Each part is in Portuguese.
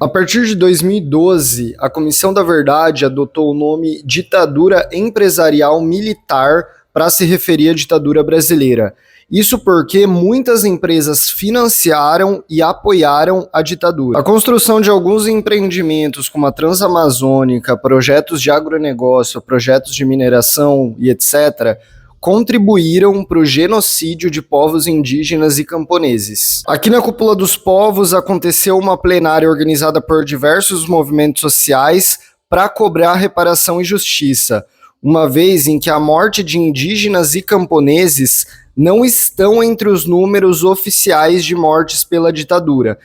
A partir de 2012, a Comissão da Verdade adotou o nome Ditadura Empresarial Militar para se referir à ditadura brasileira. Isso porque muitas empresas financiaram e apoiaram a ditadura. A construção de alguns empreendimentos, como a Transamazônica, projetos de agronegócio, projetos de mineração e etc., contribuíram para o genocídio de povos indígenas e camponeses. Aqui na Cúpula dos Povos aconteceu uma plenária organizada por diversos movimentos sociais para cobrar reparação e justiça, uma vez em que a morte de indígenas e camponeses não estão entre os números oficiais de mortes pela ditadura.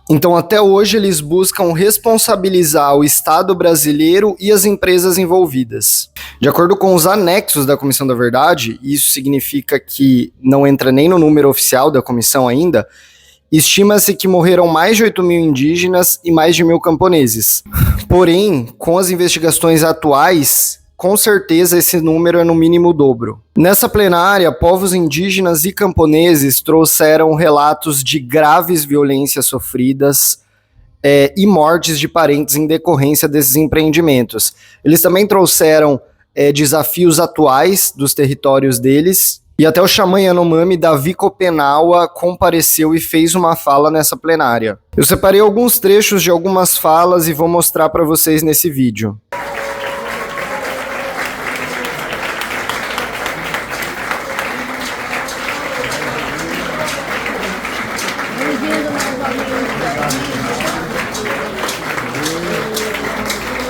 Então, até hoje, eles buscam responsabilizar o Estado brasileiro e as empresas envolvidas. De acordo com os anexos da Comissão da Verdade, isso significa que não entra nem no número oficial da comissão ainda, estima-se que morreram mais de 8 mil indígenas e mais de 1.000 camponeses. Porém, com as investigações atuais, com certeza esse número é no mínimo o dobro. Nessa plenária, povos indígenas e camponeses trouxeram relatos de graves violências sofridas e mortes de parentes em decorrência desses empreendimentos. Eles também trouxeram desafios atuais dos territórios deles, e até o xamã Yanomami Davi Copenaua compareceu e fez uma fala nessa plenária. Eu separei alguns trechos de algumas falas e vou mostrar para vocês nesse vídeo.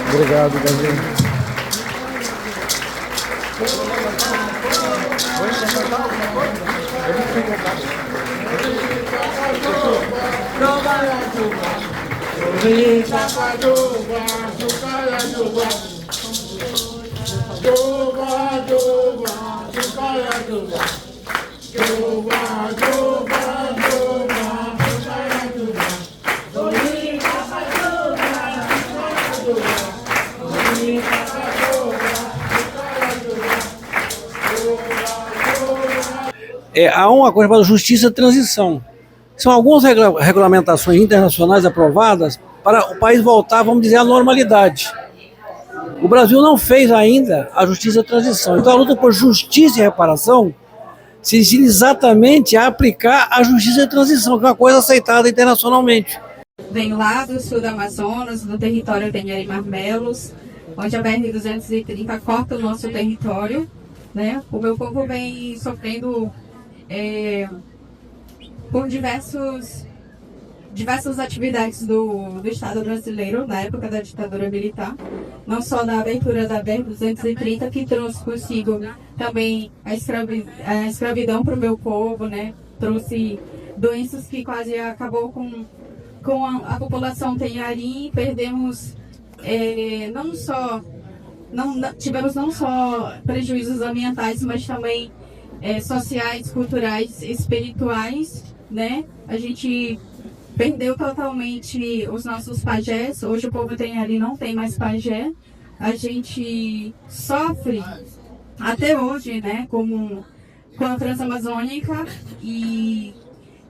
Obrigado, Davi. Há uma coisa chamada justiça de transição. São algumas regulamentações internacionais aprovadas para o país voltar, vamos dizer, à normalidade. O Brasil não fez ainda a justiça de transição. Então a luta por justiça e reparação se ensina exatamente a aplicar a justiça de transição, que é uma coisa aceitada internacionalmente. Venho lá do sul do Amazonas, do território de Marmelos, onde a BR-230 corta o nosso território, né? O meu povo vem sofrendo por diversas atividades do Estado brasileiro na época da ditadura militar, não só na abertura da BR-230, que trouxe consigo também a escravidão para o meu povo, né? Trouxe doenças que quase acabou com a população tenharim. Perdemos tivemos não só prejuízos ambientais, mas também sociais, culturais, espirituais, né? A gente perdeu totalmente os nossos pajés. Hoje o povo tenharim não tem mais pajé. A gente sofre até hoje, né, com a Transamazônica, e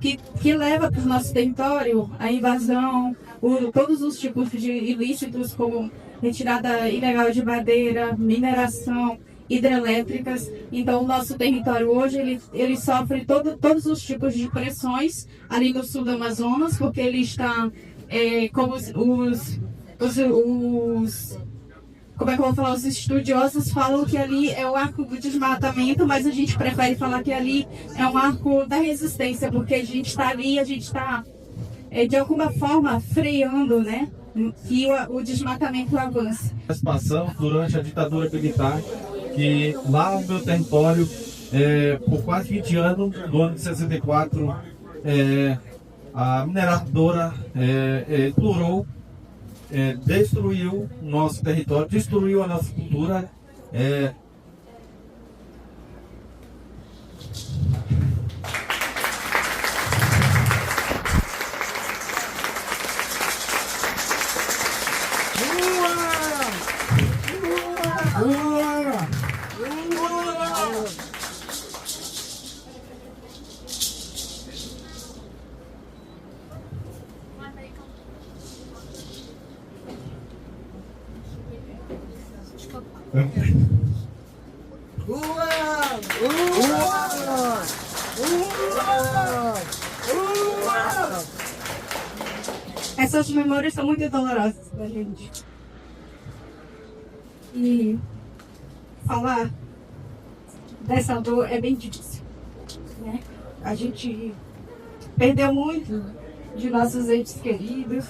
que leva para o nosso território a invasão, todos os tipos de ilícitos, como retirada ilegal de madeira, mineração, hidrelétricas. Então o nosso território hoje ele sofre todos os tipos de pressões ali no sul do Amazonas, porque ele está como como é que eu vou falar, os estudiosos falam que ali é o arco do desmatamento, mas a gente prefere falar que ali é um arco da resistência, porque a gente está ali, a gente está de alguma forma freando, né, que o desmatamento avance. Nós passamos durante a ditadura militar, que lá no meu território, por quase 20 anos, no ano de 64, a mineradora explorou, destruiu o nosso território, destruiu a nossa cultura. Essas memórias são muito dolorosas pra gente. E falar dessa dor é bem difícil, né? A gente perdeu muito de nossos entes queridos.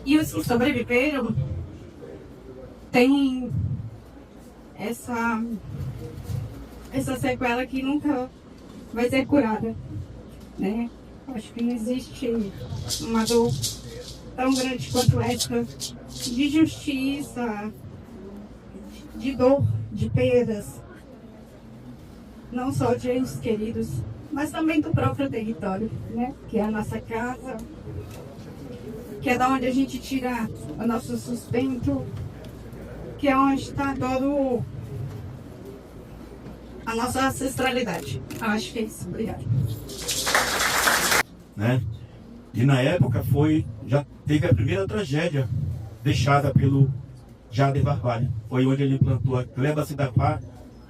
E os que sobreviveram têm essa sequela que nunca vai ser curada, né? Acho que não existe uma dor tão grande quanto essa, de justiça, de dor, de perdas, não só de entes queridos, mas também do próprio território, né? Que é a nossa casa, que é da onde a gente tira o nosso sustento, que é onde está todo a nossa ancestralidade. Eu acho que é isso. Obrigada. Né? E na época já teve a primeira tragédia deixada pelo Jader Barbalho. Foi onde ele implantou a Gleba Cidapá,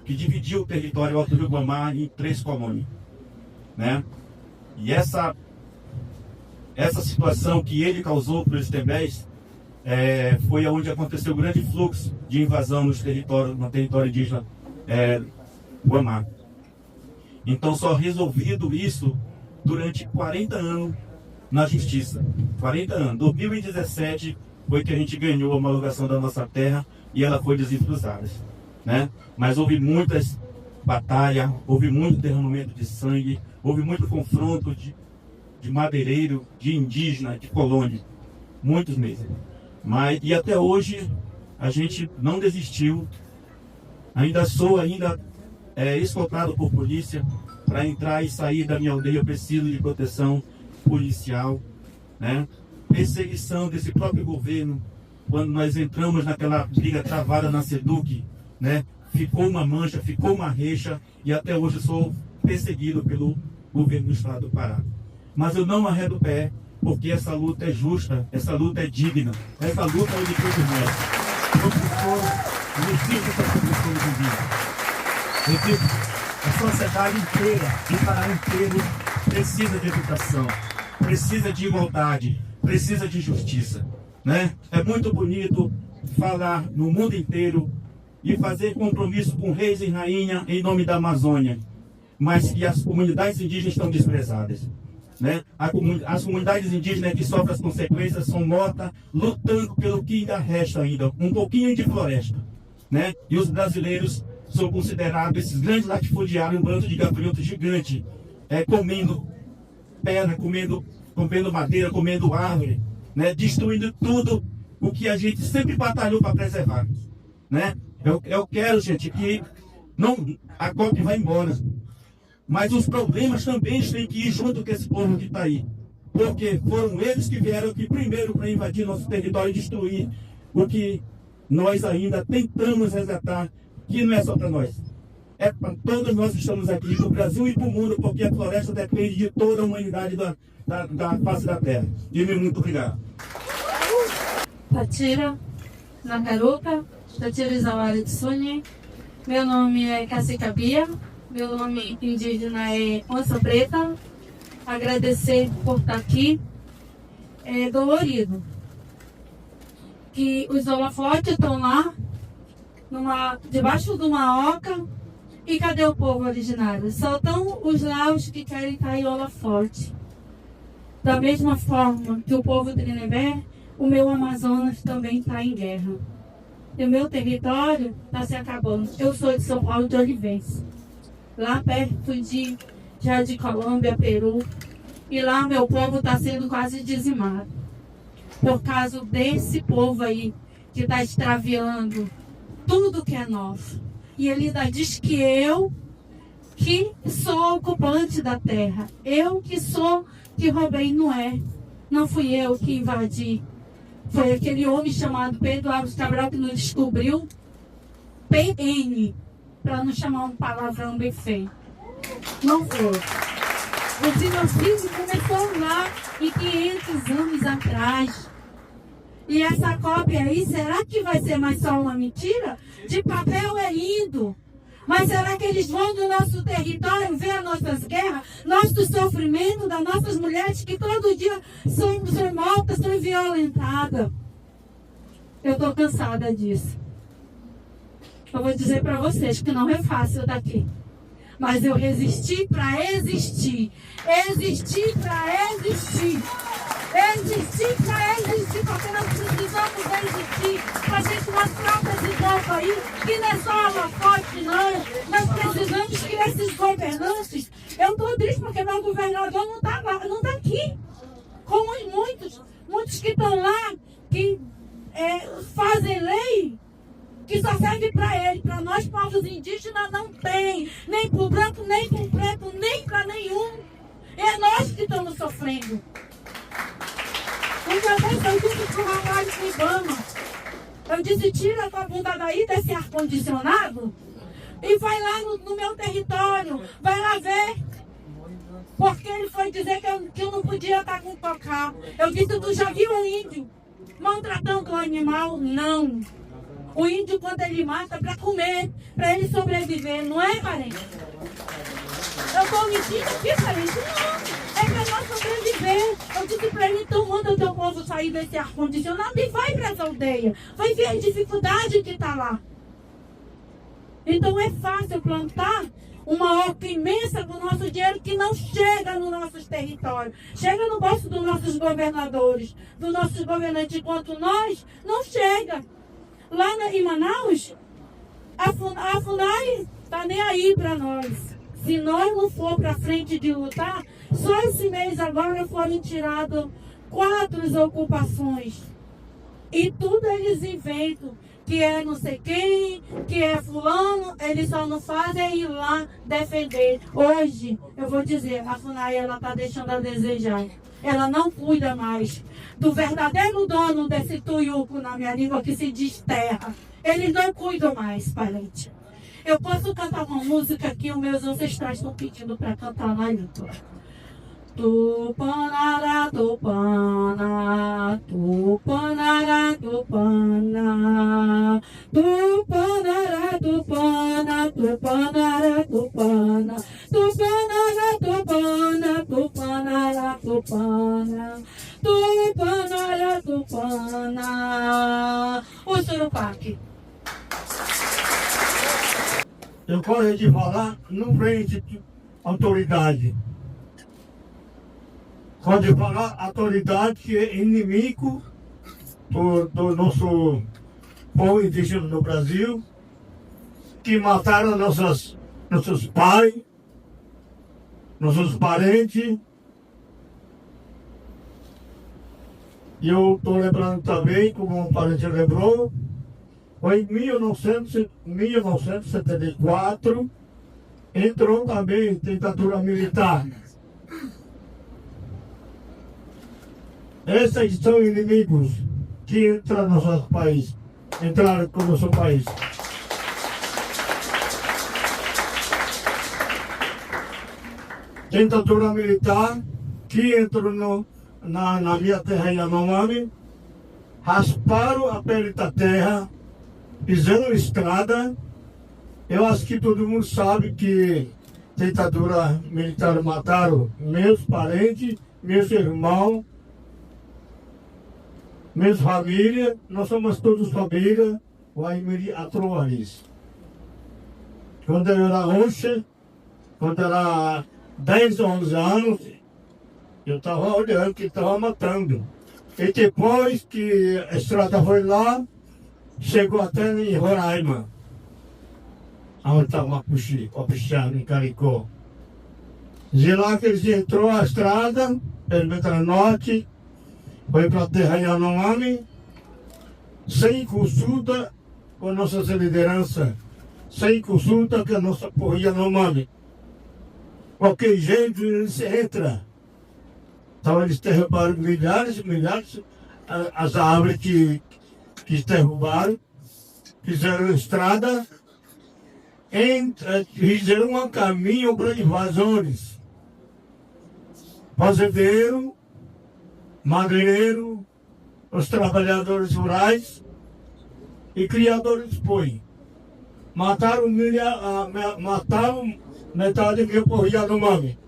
que dividiu o território Alto Rio Guamá em 3 colônias, né? E essa situação que ele causou para os Itembés foi onde aconteceu o grande fluxo de invasão no território indígena Guamá. Então, só resolvido isso durante 40 anos na justiça. 40 anos. 2017 foi que a gente ganhou a homologação da nossa terra e ela foi desinfusada, né? Mas houve muitas batalhas, houve muito derramamento de sangue, houve muito confronto de madeireiro, de indígena, de colônia, muitos meses. E até hoje a gente não desistiu. Ainda sou escoltado por polícia. Para entrar e sair da minha aldeia eu preciso de proteção policial, né? Perseguição desse próprio governo. Quando nós entramos naquela briga travada na SEDUC, né? Ficou uma mancha, ficou uma recha, e até hoje eu sou perseguido pelo governo do estado do Pará. Mas eu não arredo o pé, porque essa luta é justa, essa luta é digna, essa luta é de todos nós. Eu preciso dessa população de vida. A sociedade inteira, o Pará inteiro, precisa de educação, precisa de igualdade, precisa de justiça, né? É muito bonito falar no mundo inteiro e fazer compromisso com reis e rainha em nome da Amazônia, mas que as comunidades indígenas estão desprezadas, né? As comunidades indígenas que sofrem as consequências são mortas lutando pelo que ainda resta um pouquinho de floresta, né? E os brasileiros são considerados esses grandes latifundiários, um bando de gafanhoto gigante, comendo pedra, comendo madeira, comendo árvore, né? Destruindo tudo o que a gente sempre batalhou para preservar, né? Eu quero, gente, que a COP vai embora, mas os problemas também têm que ir junto com esse povo que está aí, porque foram eles que vieram aqui primeiro para invadir nosso território e destruir o que nós ainda tentamos resgatar, que não é só para nós, é para todos nós que estamos aqui, para o Brasil e para o mundo, porque a floresta depende de toda a humanidade da face da terra. E muito obrigado. Tatira Nakaruka, Tatira Zawari Tsuni. Meu nome é Cacica Bia, meu nome indígena é Onça Preta. Agradecer por estar aqui. É dolorido que os holofotes estão lá, debaixo de uma oca, e cadê o povo originário? Só estão os laos que querem estar em holofote. Da mesma forma que o povo Trinebé, o meu Amazonas também está em guerra. E o meu território está se acabando. Eu sou de São Paulo de Olivença, lá perto de Jardim Colômbia, Peru. E lá meu povo está sendo quase dizimado. Por causa desse povo aí, que está extraviando tudo que é nosso. E ele ainda diz que eu que sou ocupante da terra. Eu que roubei, não é. Não fui eu que invadi. Foi aquele homem chamado Pedro Alves Cabral que nos descobriu PN, para não chamar um palavrão bem feio. Não foi. O genocídio começou lá em 500 anos atrás. E essa cópia aí, será que vai ser mais só uma mentira? De papel é lindo. Mas será que eles vão no nosso território ver as nossas guerras, nosso sofrimento das nossas mulheres que todo dia são mortas, são violentadas? Eu estou cansada disso. Eu vou dizer para vocês que não é fácil daqui. Mas eu resisti para existir. Existi para existir. Existir para existir, porque nós precisamos existir para a gente mostrar para esse povo aí que não é só holofote, não. Nós precisamos que esses governantes... Eu estou triste porque meu governador não está aqui. Como muitos que estão lá, que fazem lei que só serve para ele. Para nós, povos indígenas, não tem. Nem para o branco, nem para o preto, nem para nenhum. É nós que estamos sofrendo. Uma vez eu disse para o rapaz do Ibama, eu disse, tira a tua bunda daí desse ar-condicionado e vai lá no meu território, vai lá ver. Porque ele foi dizer que eu não podia estar com cocá. Eu disse, tu já viu um índio maltratando o animal? Não. O índio, quando ele mata, para comer, para ele sobreviver, não é, parente? Eu estou mentindo aqui, parente? Não. É para nós sobreviver. Eu disse para ele, então manda o teu povo sair desse ar-condicionado e vai para as aldeias. Vai ver a dificuldade que está lá. Então é fácil plantar uma oca imensa com o nosso dinheiro que não chega nos nossos territórios. Chega no bolso dos nossos governadores, dos nossos governantes, enquanto nós, não chega. Lá em Manaus, a FUNAI está nem aí para nós. Se nós não for para frente de lutar, só esse mês agora foram tiradas 4 ocupações. E tudo eles inventam, que é não sei quem, que é fulano, eles só não fazem ir lá defender. Hoje, eu vou dizer, a FUNAI está deixando a desejar. Ela não cuida mais do verdadeiro dono desse tuiuco, na minha língua, que se diz terra. Eles não cuidam mais, parente. Eu posso cantar uma música que os meus ancestrais estão pedindo para cantar na língua. Tupanara, tupana, tupanara, tupana, tupanara, tupana, tupanara, tupana, tupanara, tupana, tupanara, tupana, tupanara, tupana. O Surupaque. Eu gosto de falar não frente de autoridade. Pode falar autoridade que é inimigo do nosso povo indígena no Brasil, que mataram nossos pais, nossos parentes. E eu estou lembrando também, como um parente lembrou, foi em 1974, entrou também ditadura militar. Esses são inimigos que entram no nosso país, entraram no nosso país. Ditadura militar que entrou na minha terra Yanomami, rasparam a pele da terra, fizeram estrada. Eu acho que todo mundo sabe que ditadura militar mataram meus parentes, meus irmãos, minha família. Nós somos todos família, o Aimiri Atroaris. Quando eu era onça, quando era 10, 11 anos, eu estava olhando que estava matando. E depois que a estrada foi lá, chegou até em Roraima, onde estava Mapuxi, Opixá, em Caricó. De lá que eles entrou a estrada, pelo norte, foi para a terra Yanomami, sem consulta com a nossa liderança, sem consulta com a nossa povo Yanomami. Qualquer jeito eles entram. Então eles derrubaram milhares as árvores que derrubaram, fizeram estrada, fizeram um caminho para invasores. Fazendeiro, madeireiro, os trabalhadores rurais e criadores de boi. mataram metade do meu povo Yanomami.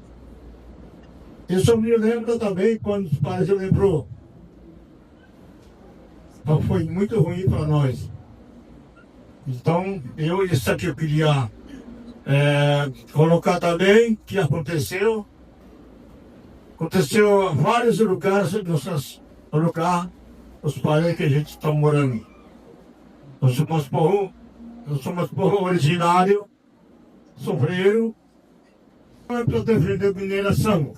Isso me lembra também quando os pais lembrou. Então foi muito ruim para nós. Então, isso aqui eu queria colocar também, que aconteceu. Aconteceu em vários lugares, os países que a gente está morando. Nós somos povo originário, sofreram. Não é para defender mineração.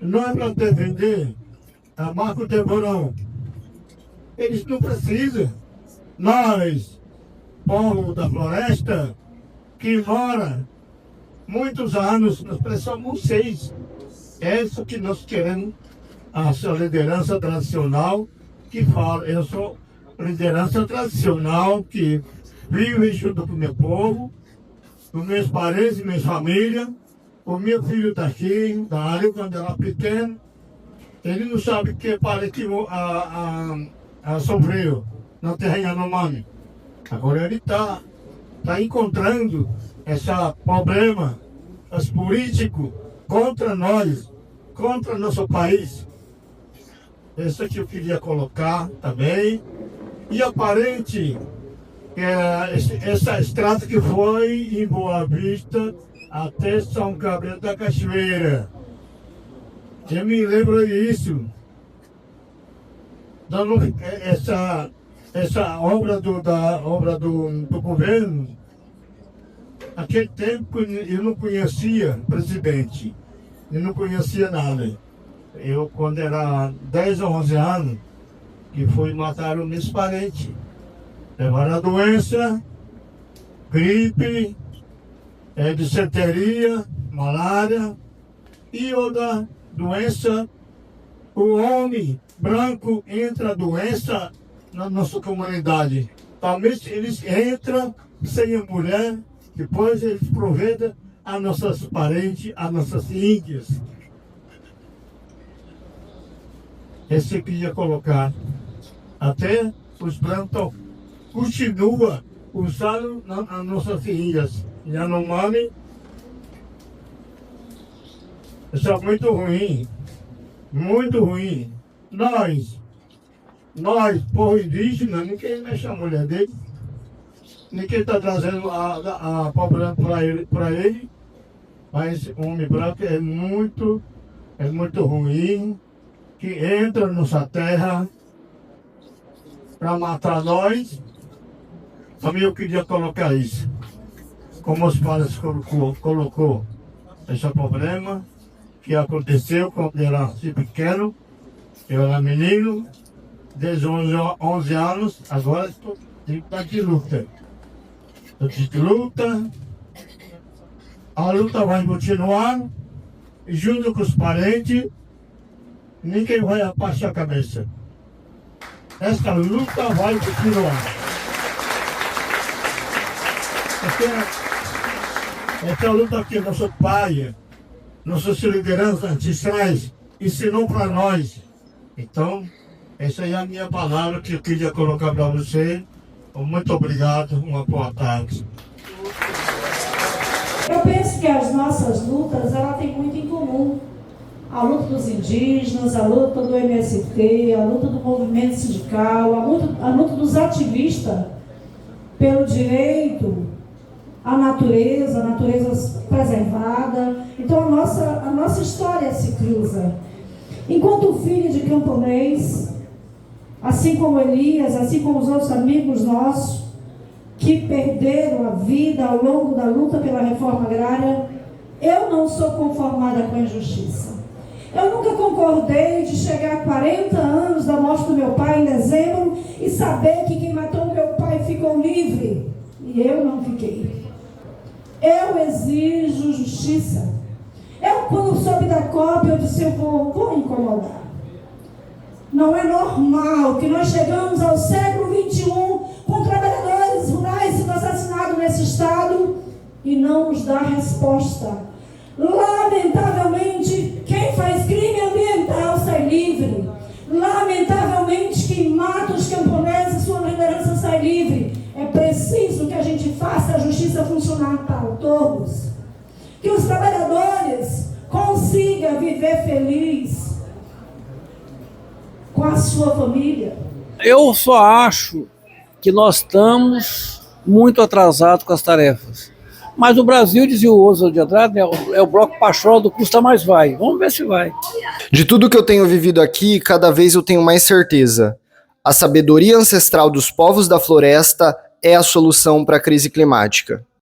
Não é para defender a Marco Temporão. Eles não precisam. Nós, povo da floresta, que mora muitos anos, nós precisamos vocês. É isso que nós queremos, a sua liderança tradicional que fala. Eu sou liderança tradicional que vive junto com o meu povo, com meus parentes, minha família. O meu filho está aqui, da área, quando era pequeno. Ele não sabe que parece sofreu na terra Yanomami. Agora ele está encontrando esse problema, os políticos contra nós, contra nosso país. Isso que eu queria colocar também. E aparente, essa estrada que foi em Boa Vista até São Gabriel da Cachoeira. Eu me lembro disso. Essa obra do governo, naquele tempo eu não conhecia o presidente, eu não conhecia nada. Eu, quando era 10 ou 11 anos, que foi matar meus parentes. Levaram a doença, gripe, disenteria, malária e outra doença. O homem branco entra a doença na nossa comunidade. Talvez eles entram sem a mulher, depois eles aproveitam a nossas parentes, a nossas índias. Esse que ia colocar. Até os brancos continuam usando as nossas índias. Yanomami. Isso é muito ruim. Muito ruim. Nós, povo indígena, ninguém mexe a mulher dele. Ninguém está trazendo a problema para ele. Mas o homem branco é muito ruim. Que entra na nossa terra para matar nós. Também eu queria colocar isso. Como os pais colocou esse problema que aconteceu quando eu era assim pequeno. Eu era menino, desde 11 anos, agora estou de luta. Estou de luta. A luta vai continuar, junto com os parentes. Ninguém vai abaixar a cabeça. Esta luta vai continuar. Essa luta que nosso pai, nossas lideranças ancestrais ensinou para nós. Então, essa é a minha palavra que eu queria colocar para você. Muito obrigado, uma boa tarde. Eu penso que as nossas lutas, ela tem muito em comum. A luta dos indígenas, a luta do MST, a luta do movimento sindical, a luta dos ativistas pelo direito à natureza preservada. Então a nossa história se cruza. Enquanto filho de camponês, assim como Elias, assim como os outros amigos nossos, que perderam a vida ao longo da luta pela reforma agrária, eu não sou conformada com a injustiça. Eu nunca concordei de chegar a 40 anos da morte do meu pai em dezembro e saber que quem matou o meu pai ficou livre. E eu não fiquei. Eu exijo justiça. Eu, quando soube da cópia, eu disse, eu vou incomodar. Não é normal que nós chegamos ao século XXI com trabalhadores rurais sendo assassinados nesse estado e não nos dá resposta. Lamentavelmente, quem faz crime ambiental sai livre. Lamentavelmente, quem mata os camponeses, sua liderança sai livre. É preciso que a gente faça Natal todos, que os trabalhadores consigam viver feliz com a sua família. Eu só acho que nós estamos muito atrasados com as tarefas. Mas o Brasil, dizia o Oswald de Andrade, né, é o bloco pachola do custa mais vai. Vamos ver se vai. De tudo que eu tenho vivido aqui, cada vez eu tenho mais certeza. A sabedoria ancestral dos povos da floresta é a solução para a crise climática.